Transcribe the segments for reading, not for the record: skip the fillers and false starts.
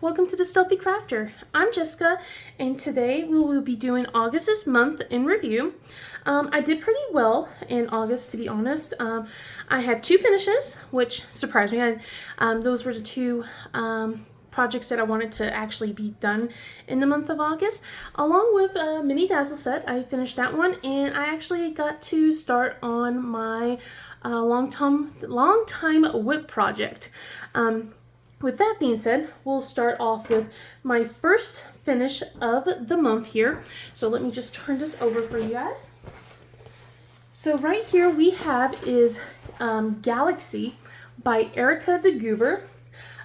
welcome to the Stealthy Crafter. I'm Jessica, and today we will be doing August's month in review. I did pretty well in August, to be honest. I had 2 finishes, which surprised me. Those were the 2 projects that I wanted to actually be done in the month of August, along with a mini dazzle set. I finished that one, and I actually got to start on my long time whip project. With that being said, we'll start off with my first finish of the month here. So let me just turn this over for you guys. So right here we have is Galaxy by Erica de Goober.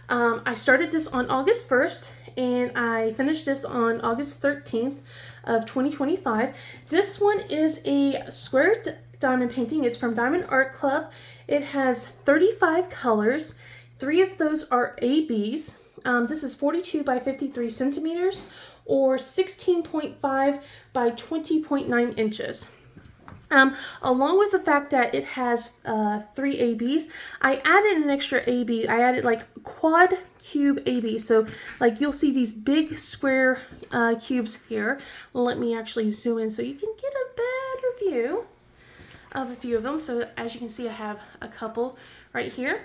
I started this on August 1st and I finished this on August 13th of 2025. This one is a square diamond painting. It's from Diamond Art Club. It has 35 colors. 3 of those are ABs. This is 42 by 53 centimeters or 16.5 by 20.9 inches. Along with the fact that it has 3 ABs, I added an extra AB. I added like quad cube AB. So like you'll see these big square cubes here. Let me actually zoom in so you can get a better view of a few of them. So as you can see, I have a couple right here.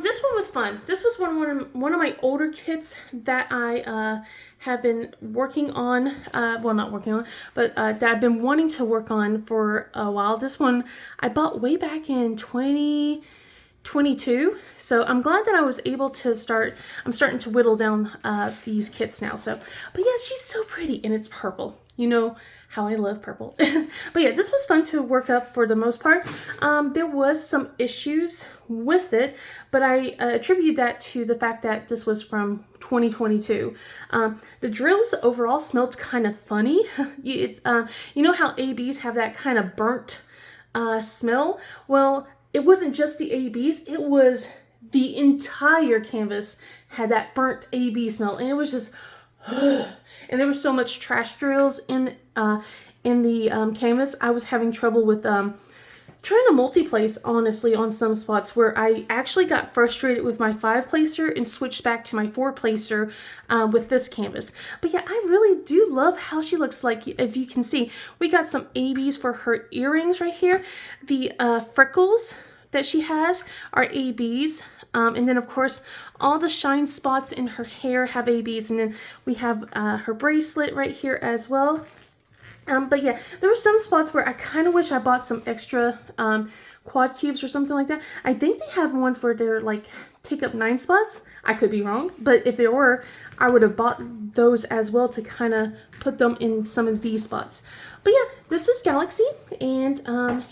This one was fun. This was one of my older kits that I have been working on. Well, not working on, but that I've been wanting to work on for a while. This one I bought way back in 2022. So I'm glad that I was able to start. I'm starting to whittle down these kits now. So, but yeah, she's so pretty and it's purple. You know how I love purple. But yeah, this was fun to work up for the most part. There was some issues with it, but I attribute that to the fact that this was from 2022. The drills overall smelled kind of funny. It's you know how ABs have that kind of burnt smell? Well, it wasn't just the ABs, it was the entire canvas had that burnt AB smell, and it was just and there was so much trash drills in the canvas. I was having trouble with trying to multi-place, honestly, on some spots where I actually got frustrated with my 5-placer and switched back to my 4-placer with this canvas. But yeah, I really do love how she looks. Like, if you can see, we got some ABs for her earrings right here. The freckles that she has are ABs. And then, of course, all the shine spots in her hair have ABs. And then we have her bracelet right here as well. But yeah, there were some spots where I kind of wish I bought some extra quad cubes or something like that. I think they have ones where they're like take up 9 spots. I could be wrong, but if there were, I would have bought those as well to kind of put them in some of these spots. But yeah, this is Galaxy, and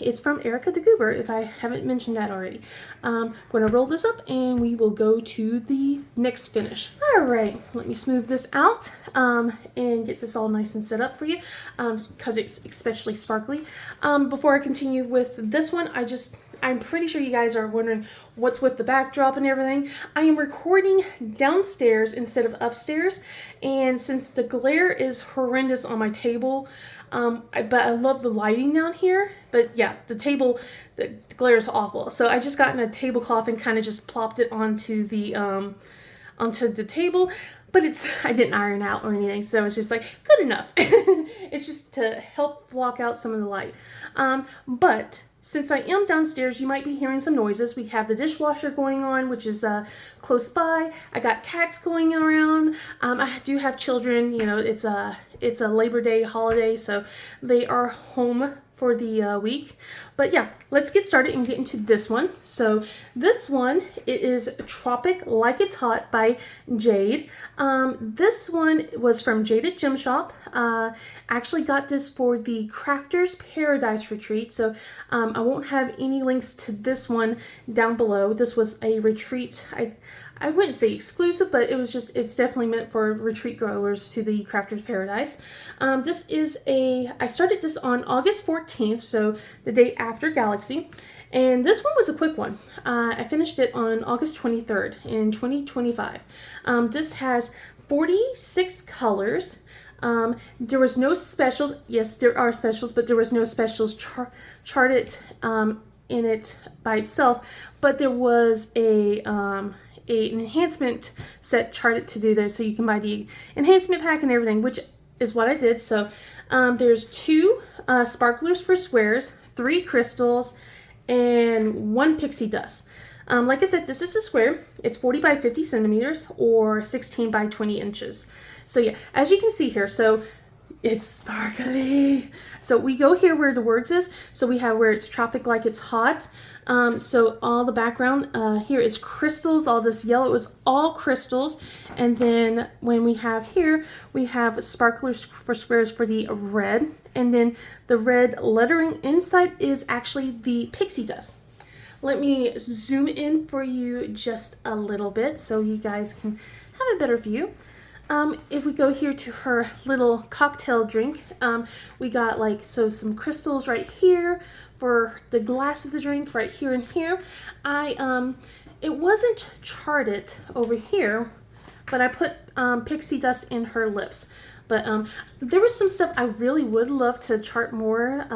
it's from Erica de Goober, if I haven't mentioned that already. I'm going to roll this up, and we will go to the next finish. All right, let me smooth this out and get this all nice and set up for you, because it's especially sparkly. Before I continue with this one, I'm pretty sure you guys are wondering what's with the backdrop and everything. I am recording downstairs instead of upstairs, and since the glare is horrendous on my table, but I love the lighting down here. But yeah, the glare is awful. So I just got in a tablecloth and kind of just plopped it onto the table. But I didn't iron out or anything, so it's just like good enough. It's just to help block out some of the light. But since I am downstairs, you might be hearing some noises. We have the dishwasher going on, which is close by. I got cats going around. I do have children. You know, it's a Labor Day holiday, so they are home for the week. But yeah, let's get started and get into this one. So this one, it is Tropic Like It's Hot by Jade. This one was from Jaded Gem Shop. Actually got this for the Crafter's Paradise retreat. So I won't have any links to this one down below. This was a retreat. I wouldn't say exclusive, but it's definitely meant for retreat goers to the Crafter's Paradise. I started this on August 14th, so the day after Galaxy. And this one was a quick one. I finished it on August 23rd in 2025. This has 46 colors. There was no specials. Yes, there are specials, but there was no specials charted in it by itself. But there was an enhancement set charted to do this, so you can buy the enhancement pack and everything, which is what I did. So there's 2 sparklers for squares, 3 crystals, and 1 pixie dust. Like I said, this is a square. It's 40 by 50 centimeters or 16 by 20 inches. So yeah, as you can see here, so it's sparkly. So we go here where the words is. So we have where it's tropic like it's hot. So all the background here is crystals. All this yellow is all crystals. And then when we have here, we have sparklers for squares for the red. And then the red lettering inside is actually the pixie dust. Let me zoom in for you just a little bit so you guys can have a better view. If we go here to her little cocktail drink, we got like, so some crystals right here for the glass of the drink right here and here. It wasn't charted over here, but I put pixie dust in her lips. But there was some stuff I really would love to chart more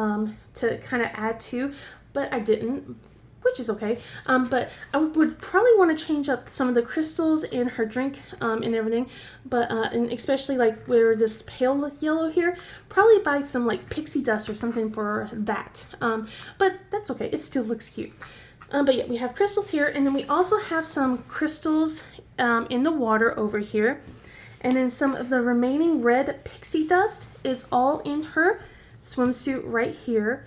to kind of add to, but I didn't, which is okay. But I would probably want to change up some of the crystals in her drink and everything. But and especially like where this pale yellow here, probably buy some like pixie dust or something for that. But that's okay. It still looks cute. But yeah, we have crystals here, and then we also have some crystals in the water over here. And then some of the remaining red pixie dust is all in her swimsuit right here.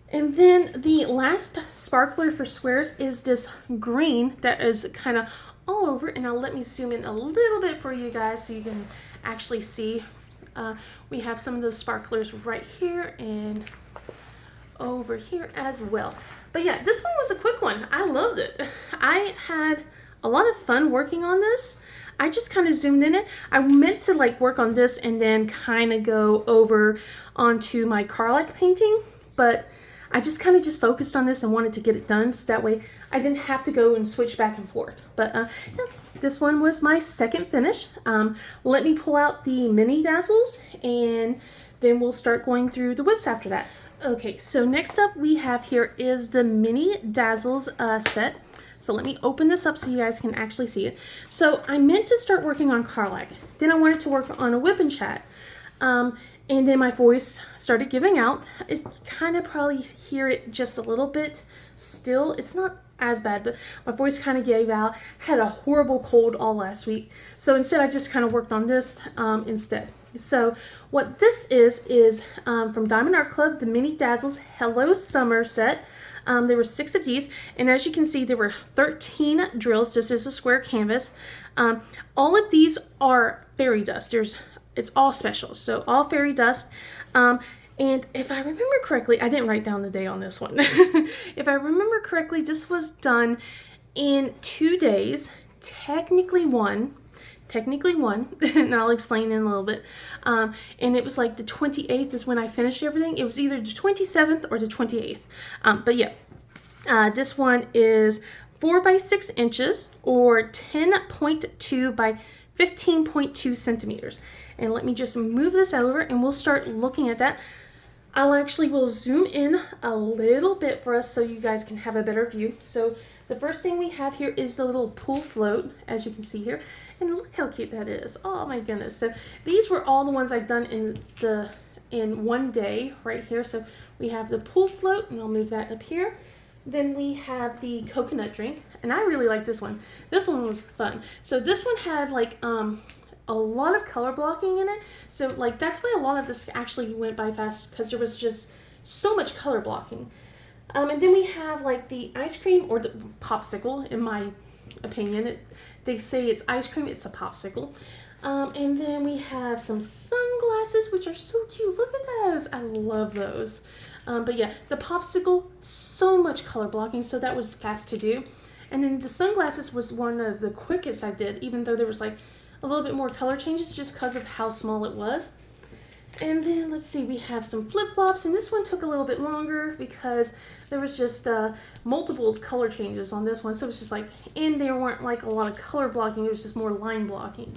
And then the last sparkler for squares is this green that is kind of all over. And now let me zoom in a little bit for you guys so you can actually see. We have some of those sparklers right here and over here as well. But yeah, this one was a quick one. I loved it. I had a lot of fun working on this. I just kind of zoomed in it. I meant to like work on this and then kind of go over onto my Carlac painting, but I just kind of just focused on this and wanted to get it done so that way I didn't have to go and switch back and forth. But yeah, this one was my second finish. Let me pull out the mini dazzles and then we'll start going through the whips after that. Okay, so next up we have here is the mini dazzles set. So let me open this up so you guys can actually see it. So I meant to start working on Carlac. Then I wanted to work on a whip and chat. And then my voice started giving out. It's kind of probably hear it just a little bit still. It's not as bad, but my voice kind of gave out. Had a horrible cold all last week. So instead I just kind of worked on this instead. So what this is from Diamond Art Club, the Mini Dazzles Hello Summer set. There were 6 of these, and as you can see, there were 13 drills. This is a square canvas. All of these are fairy dust. It's all specials, so all fairy dust. And if I remember correctly, I didn't write down the day on this one. If I remember correctly, this was done in 2 days, technically one, and I'll explain in a little bit. And it was like the 28th is when I finished everything. It was either the 27th or the 28th. But yeah, this one is 4 by 6 inches or 10.2 by 15.2 centimeters. And let me just move this over and we'll start looking at that. Will zoom in a little bit for us so you guys can have a better view. So the first thing we have here is the little pool float, as you can see here. And look how cute that is. Oh my goodness. So these were all the ones I've done in one day right here. So we have the pool float, and I'll move that up here. Then we have the coconut drink, and I really like this one. This one was fun. So this one had like a lot of color blocking in it. So like that's why a lot of this actually went by fast, because there was just so much color blocking. And then we have like the ice cream or the popsicle, in my opinion. They say it's ice cream, it's a popsicle. And then we have some sunglasses, which are so cute. Look at those. I love those. But yeah, the popsicle, so much color blocking, so that was fast to do. And then the sunglasses was one of the quickest I did, even though there was like a little bit more color changes just because of how small it was. And then let's see, we have some flip-flops, and this one took a little bit longer because there was just multiple color changes on this one. So it was just like, and there weren't like a lot of color blocking, it was just more line blocking.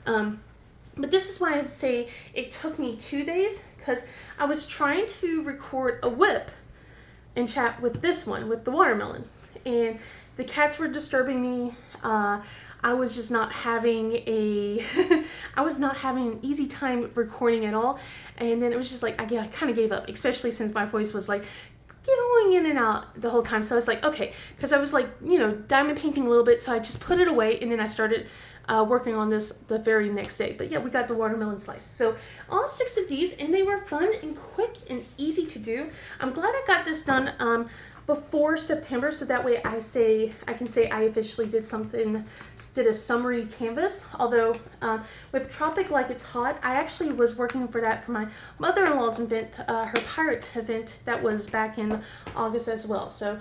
But this is why I say it took me 2 days, because I was trying to record a whip and chat with this one, with the watermelon. And the cats were disturbing me. I was just not having a I was not having an easy time recording at all, and then it was just like I kind of gave up, especially since my voice was like going in and out the whole time. So I was like, okay, because I was like, you know, diamond painting a little bit, so I just put it away, and then I started working on this the very next day. But yeah, we got the watermelon slice. So all 6 of these, and they were fun and quick and easy to do. I'm glad I got this done before September, so that way I can say I officially did a summery canvas. Although with Tropic Like It's Hot, I actually was working for that for my mother-in-law's event, her pirate event that was back in August as well. So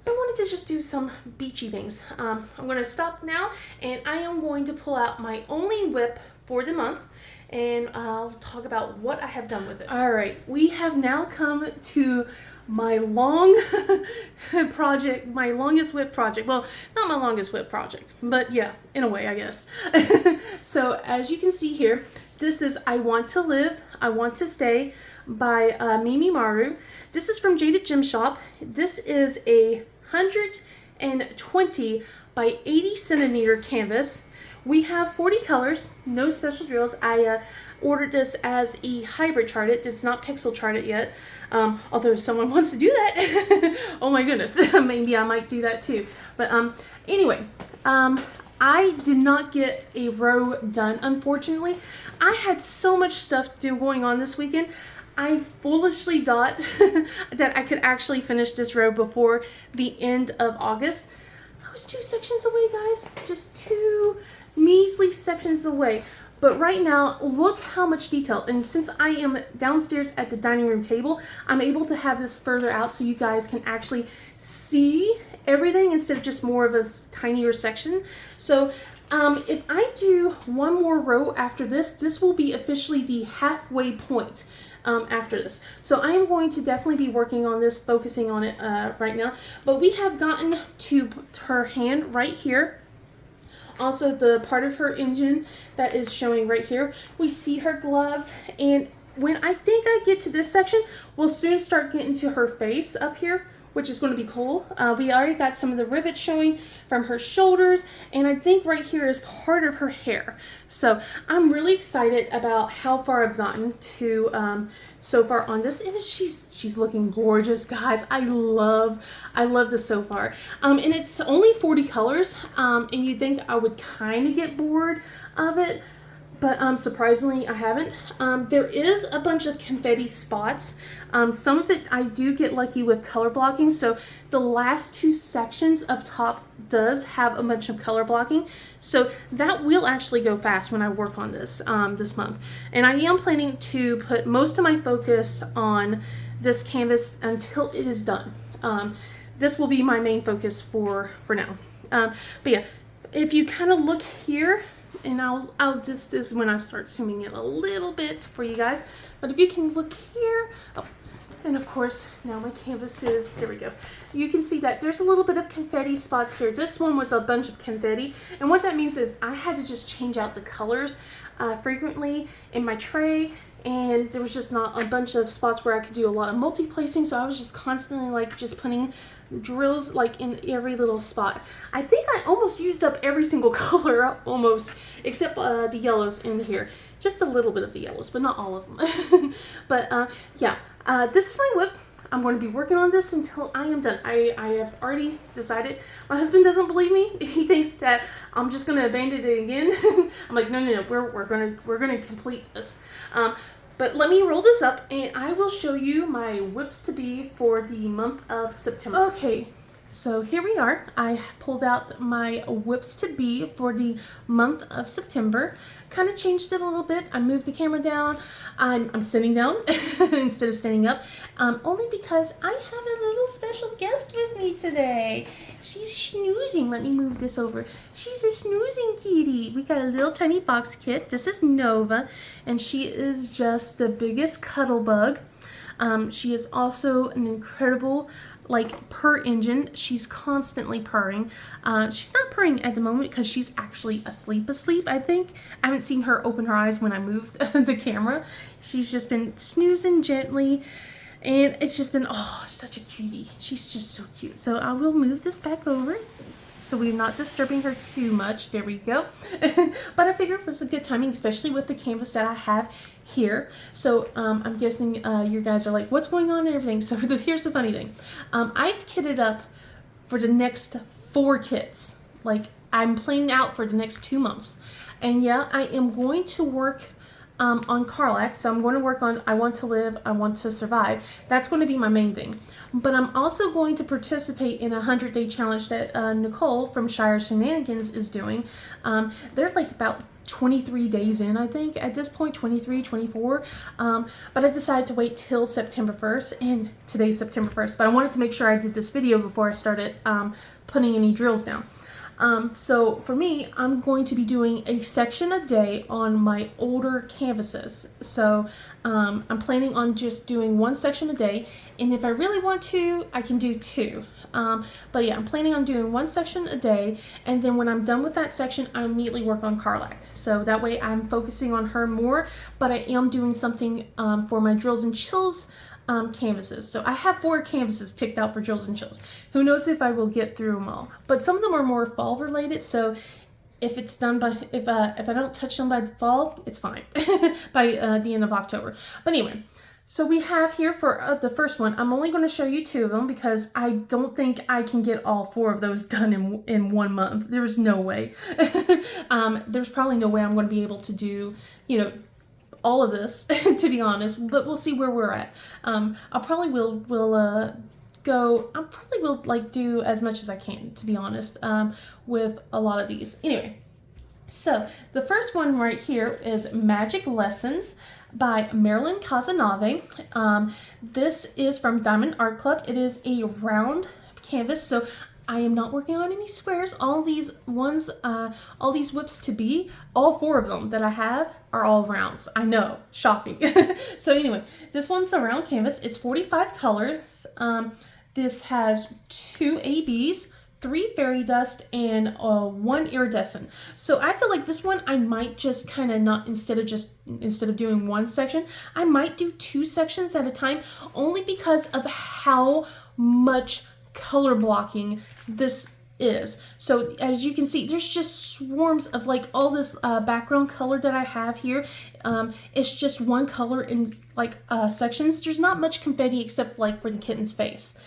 I wanted to just do some beachy things. I'm going to stop now, and I am going to pull out my only whip for the month, and I'll talk about what I have done with it. All right, we have now come to my long project, my longest whip project. Well, not my longest whip project, but yeah, in a way, I guess. So as you can see here, this is I Want to Live, I Want to Stay by Mimi Maru. This is from Jaded Gem Shop. This is a 120 by 80 centimeter canvas. We have 40 colors, no special drills. I ordered this as a hybrid chart. It's not pixel charted yet. Although if someone wants to do that, oh my goodness, maybe I might do that too. But anyway, I did not get a row done, unfortunately. I had so much stuff going on this weekend. I foolishly thought that I could actually finish this row before the end of August. I was 2 sections away, guys. Just 2 measly sections away. But right now, look how much detail. And since I am downstairs at the dining room table, I'm able to have this further out so you guys can actually see everything instead of just more of a tinier section. So if I do one more row after this, this will be officially the halfway point after this. So I am going to definitely be working on this, focusing on it right now. But we have gotten to her hand right here. Also, the part of her engine that is showing right here. We see her gloves, and when I think I get to this section, we'll soon start getting to her face up here, which is going to be cool. We already got some of the rivets showing from her shoulders, and I think right here is part of her hair. So I'm really excited about how far I've gotten to so far on this, and she's looking gorgeous, guys. I love this so far. And it's only 40 colors, and you'd think I would kind of get bored of it, but surprisingly I haven't. There is a bunch of confetti spots. Some of it I do get lucky with color blocking, so the last 2 sections up top does have a bunch of color blocking, so that will actually go fast when I work on this this month. And I am planning to put most of my focus on this canvas until it is done. This will be my main focus for now. But yeah, if you kind of look here, and I'll just, this is when I start zooming in a little bit for you guys, but if you can look here, oh, and of course now my canvas is, there we go. You can see that there's a little bit of confetti spots here. This one was a bunch of confetti, and what that means is I had to just change out the colors frequently in my tray, and there was just not a bunch of spots where I could do a lot of multi-placing, so I was just constantly like just putting drills like in every little spot. I think I almost used up every single color, almost, except the yellows in here. Just a little bit of the yellows, but not all of them. But yeah, this is my whip. I'm going to be working on this until I am done. I have already decided. My husband doesn't believe me. He thinks that I'm just going to abandon it again. I'm like, no, we're gonna complete this. But let me roll this up, and I will show you my whips to be for the month of September. Okay, so here we are. I pulled out my whips to be for the month of September. Kind of changed it a little bit. I moved the camera down. I'm sitting down instead of standing up, only because I have a little special guest with me today. She's snoozing. Let me move this over. She's a snoozing kitty. We got a little tiny box kit. This is Nova, and she is just the biggest cuddle bug. She is also an incredible purr engine. She's constantly purring. She's not purring at the moment because she's actually asleep, I think. I haven't seen her open her eyes when I moved the camera. She's just been snoozing gently. And it's just been, oh, such a cutie. She's just so cute. So I will move this back over so we're not disturbing her too much. There we go. But I figured it was a good timing, especially with the canvas that I have here. So I'm guessing you guys are like, what's going on and everything. So here's the funny thing. I've kitted up for the next 4 kits. Like, I'm planning out for the next 2 months. And yeah, I am going to work on Carlac, so I'm going to work on I Want to Live, I Want to Survive. That's going to be my main thing. But I'm also going to participate in a 100-day challenge that Nicole from Shire Shenanigans is doing. They're like about 23 days in, I think, at this point, 23, 24. But I decided to wait till September 1st, and today's September 1st. But I wanted to make sure I did this video before I started putting any drills down. So for me, I'm going to be doing a section a day on my older canvases. So I'm planning on just doing 1 section a day, and if I really want to, I can do 2. But yeah, I'm planning on doing 1 section a day, and then when I'm done with that section, I immediately work on Carlac. So that way I'm focusing on her more, but I am doing something for my drills and chills canvases. So I have 4 canvases picked out for drills and chills. Who knows if I will get through them all, but some of them are more fall related, so if it's done by if I don't touch them by the fall, it's fine. By the end of October. But anyway, so we have here for the first one, I'm only going to show you 2 of them because I don't think I can get all 4 of those done in 1 month. There's no way. There's probably no way I'm going to be able to do, you know, all of this, to be honest, but we'll see where we're at. I'll probably will like do as much as I can, to be honest, with a lot of these. Anyway, so the first one right here is Magic Lessons by Marilyn Casanave. This is from Diamond Art Club. It is a round canvas, so I am not working on any squares. All these ones, all these whips to be, all 4 of them that I have are all rounds. I know, shocking. So anyway, this one's a round canvas. It's 45 colors. This has 2 ABs, 3 fairy dust, and 1 iridescent. So I feel like this one I might just kind of not, instead of doing 1 section, I might do 2 sections at a time, only because of how much color blocking this is. So as you can see, there's just swarms of like all this background color that I have here. It's just one color in like sections. There's not much confetti except like for the kitten's face.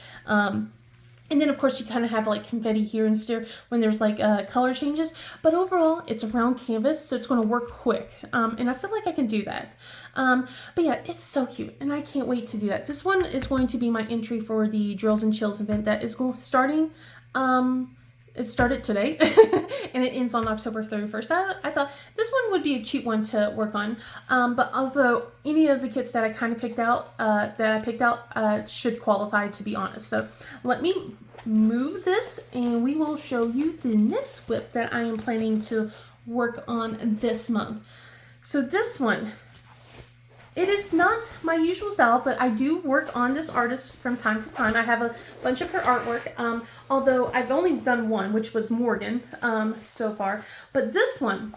And then of course you kind of have like confetti here and there when there's like color changes, but overall it's a round canvas, so it's going to work quick. And I feel like I can do that. But yeah, it's so cute and I can't wait to do that. This one is going to be my entry for the Drills and Chills event that is starting, it started today and it ends on October 31st. I thought this one would be a cute one to work on. But although any of the kits that I kind of picked out, should qualify, to be honest. So let me move this and we will show you the next whip that I am planning to work on this month. So this one, it is not my usual style, but I do work on this artist from time to time. I have a bunch of her artwork, although I've only done one, which was Morgan, so far. But this one,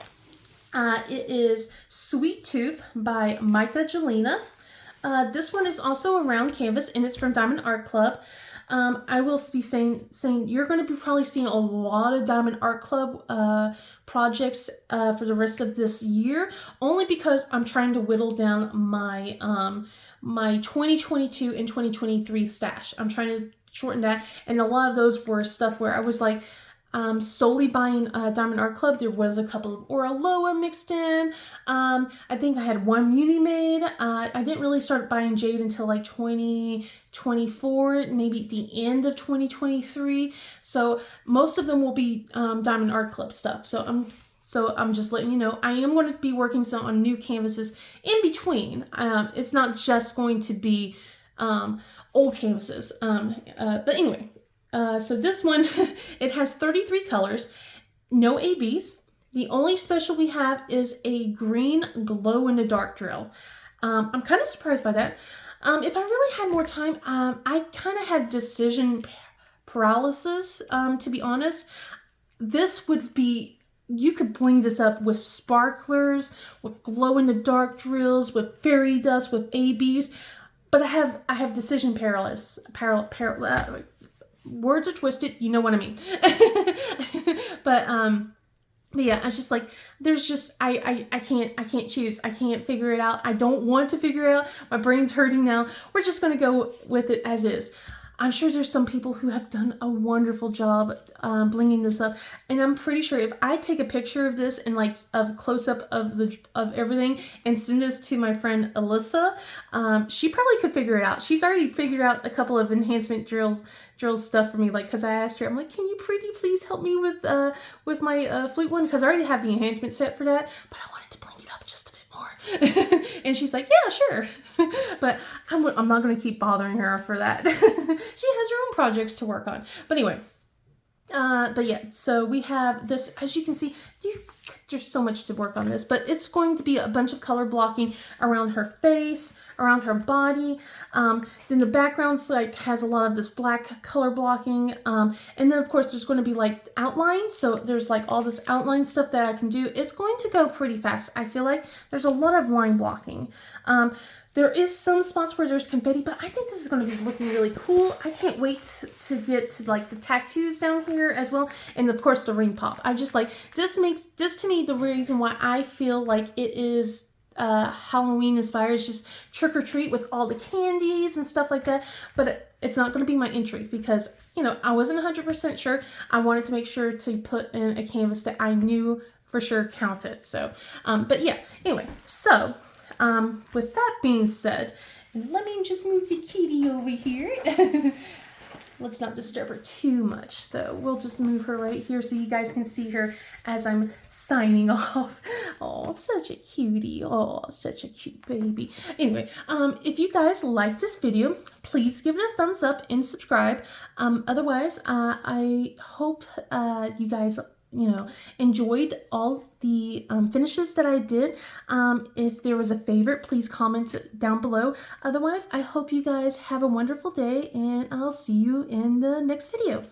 it is Sweet Tooth by Micah Jelena. This one is also a round canvas, and it's from Diamond Art Club. I will be saying you're going to be probably seeing a lot of Diamond Art Club projects for the rest of this year, only because I'm trying to whittle down my my 2022 and 2023 stash. I'm trying to shorten that, and a lot of those were stuff where I was like solely buying Diamond Art Club. There was a couple of Oraloa mixed in. I think I had one Muni made. I didn't really start buying Jade until like 2024, maybe at the end of 2023. So most of them will be Diamond Art Club stuff. So I'm just letting you know, I am going to be working some on new canvases in between. It's not just going to be old canvases. But anyway. So this one, it has 33 colors, no ABs. The only special we have is a green glow-in-the-dark drill. I'm kind of surprised by that. If I really had more time, I kind of had decision paralysis, to be honest. This would be, you could bling this up with sparklers, with glow-in-the-dark drills, with fairy dust, with ABs. but I have decision paralysis. Words are twisted. You know what I mean. But yeah, I was just like, there's just, I can't choose. I can't figure it out. I don't want to figure it out. My brain's hurting now. We're just going to go with it as is. I'm sure there's some people who have done a wonderful job blinging this up, and I'm pretty sure if I take a picture of this and like a close up of everything and send this to my friend Alyssa, she probably could figure it out. She's already figured out a couple of enhancement drills stuff for me, like, because I asked her, I'm like, can you pretty please help me with my flute one, because I already have the enhancement set for that, but I wanted to bling it up just a bit more. And she's like, yeah, sure. But I'm not going to keep bothering her for that. She has her own projects to work on. But anyway, but yeah, so we have this, as you can see, there's so much to work on this, but it's going to be a bunch of color blocking around her face, around her body. Then the background's like has a lot of this black color blocking. And then of course there's going to be like outline. So there's like all this outline stuff that I can do. It's going to go pretty fast. I feel like there's a lot of line blocking. There is some spots where there's confetti, but I think this is going to be looking really cool. I can't wait to get to like the tattoos down here as well. And of course the ring pop. I just like, this makes this to me the reason why I feel like it is Halloween inspired. It's just trick or treat with all the candies and stuff like that. But it's not going to be my entry because, you know, I wasn't 100% sure. I wanted to make sure to put in a canvas that I knew for sure counted. So, but yeah, anyway, so with that being said, let me just move the kitty over here. Let's not disturb her too much, though. We'll just move her right here so you guys can see her as I'm signing off. Oh, such a cutie. Oh, such a cute baby. Anyway, if you guys liked this video, please give it a thumbs up and subscribe. Otherwise, I hope you guys enjoyed all the finishes that I did. If there was a favorite, please comment down below. Otherwise, I hope you guys have a wonderful day, and I'll see you in the next video.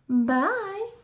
Bye!